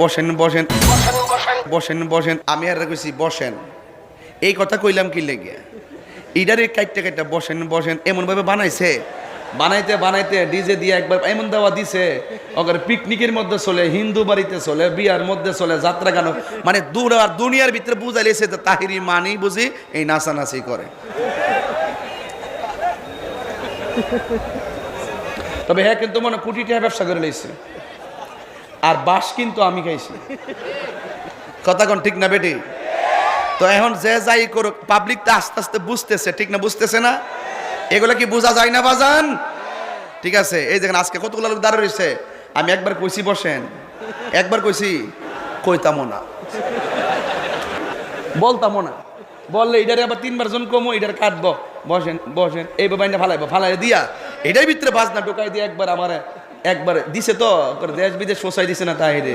বসেন বসেন বসেন বসেন আমি আর কইছি বসেন, এই কথা কইলাম কি লেগে ইডারে কাইটটা কাইটটা বসেন বসেন এমন ভাবে বানাইছে, বানাইতে বানাইতে ডিজে দিয়ে একবার এমন দেওয়া দিছে ওদের পিকনিকের মধ্যে চলে, হিন্দু বাড়িতে চলে, বিয়ার মধ্যে চলে, যাত্রা গান, মানে দূর আর দুনিয়ার ভিতরে বুঝাইলেছে তাহিরি মানি বুঝি এই নাচানাচি করে। তবে হ্যাঁ কিন্তু মনে কোটি টাকা ব্যবসা করে লইছে, আর বাস কিন্তু আমি খাইছি। কথা কোন ঠিক না বেটি? তো এখন যে যাই করুক পাবলিক তো আস্তে আস্তে বুঝতেছে, ঠিক না? বুঝতেছে না? এগুলো কি বোঝা যায় না বাজান? ঠিক আছে, এই দেখেন আজকে কতগুলো লোক দাঁড়িয়ে রয়েছে, আমি একবার কইছি বসেন, একবার কইছি কইতামও না, বলতামও না, বললে এটারে আবার 3 বার জন কমো এটার কাটবো, বসেন বসেন এই বাবাইটা ফালাইবো, ফালাই দিয়া এটার ভিতরে বাজনা ঢোকাই দিয়ে একবার আমার একবার দিছে তো দেশ বিদেশ ফসাই দিছে না তাই রে।